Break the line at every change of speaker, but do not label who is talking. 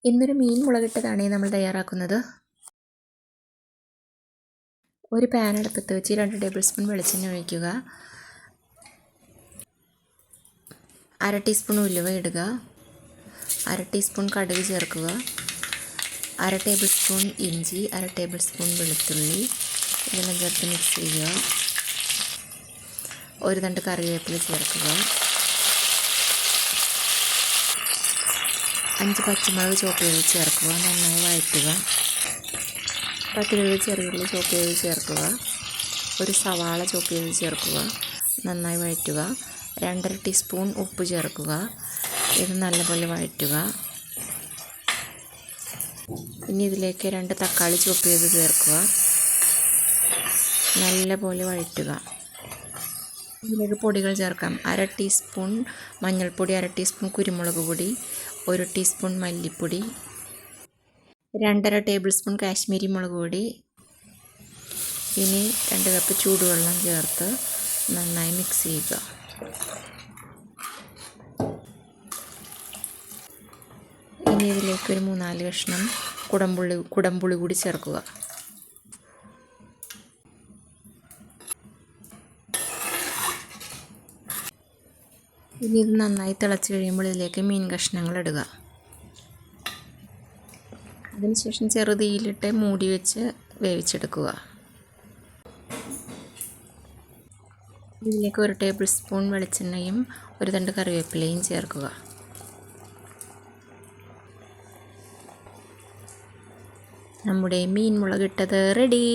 ഇന്നൊരു മീൻ മുളകിട്ടതാണ് നമ്മൾ തയ്യാറാക്കുന്നത്. ഒരു പാൻ അടുപ്പത്ത് വെച്ച് 2 ടേബിൾ സ്പൂൺ വെളിച്ചെണ്ണ ഒഴിക്കുക. 1/2 ടീസ്പൂൺ ഉലുവ ഇടുക. 1/2 ടീസ്പൂൺ കടുക് ചേർക്കുക. 1/2 ടേബിൾ സ്പൂൺ ഇഞ്ചി, 1/2 ടേബിൾ സ്പൂൺ വെളുത്തുള്ളി ഇതെല്ലാം ചേർത്ത് മിക്സ് ചെയ്യുക. ഒരു തണ്ട് കറിവേപ്പില ചേർക്കുക. 5 പച്ചമുളക് ചോപ്പ് ചെയ്ത് ചേർക്കുക. നന്നായി വഴറ്റുക. 10-20 ചെറിയുള്ളി ചോപ്പ് ചെയ്ത് ചേർക്കുക. ഒരു സവാള ചോപ്പ് ചെയ്ത് ചേർക്കുക. നന്നായി വഴറ്റുക. 2.5 ടീസ്പൂൺ ഉപ്പ് ചേർക്കുക. ഇത് നല്ലപോലെ വഴറ്റുക. ഇനി ഇതിലേക്ക് 2 തക്കാളി ചോപ്പ് ചെയ്ത് ചേർക്കുക. നല്ലപോലെ വഴറ്റുക. ഇതിലേക്ക് പൊടികൾ ചേർക്കാം. 1/2 ടീസ്പൂൺ മഞ്ഞൾപ്പൊടി, 1/2 ടീസ്പൂൺ കുരുമുളക് പൊടി, 1 ടീസ്പൂൺ മല്ലിപ്പൊടി, 2.5 ടേബിൾ സ്പൂൺ കാശ്മീരി മുളക് പൊടി. ഇനി 2 കപ്പ് ചൂടുവെള്ളം ചേർത്ത് നന്നായി മിക്സ് ചെയ്യുക. ഇനി ഇതിലേക്ക് ഒരു 3-4 കഷ്ണം കുടംപുളി കൂടി ചേർക്കുക. ഇനി ഇത് നന്നായി തിളച്ച് കഴിയുമ്പോൾ ഇതിലേക്ക് മീൻ കഷ്ണങ്ങൾ ഇടുക. അതിനുശേഷം ചെറുതീയിലിട്ട് മൂടി വെച്ച് വേവിച്ചെടുക്കുക. ഇതിലേക്ക് 1 ടേബിൾ സ്പൂൺ വെളിച്ചെണ്ണയും 1 തണ്ട് കറിവേപ്പിലയും ചേർക്കുക. നമ്മുടെ മീൻ മുളകിട്ടത് റെഡി.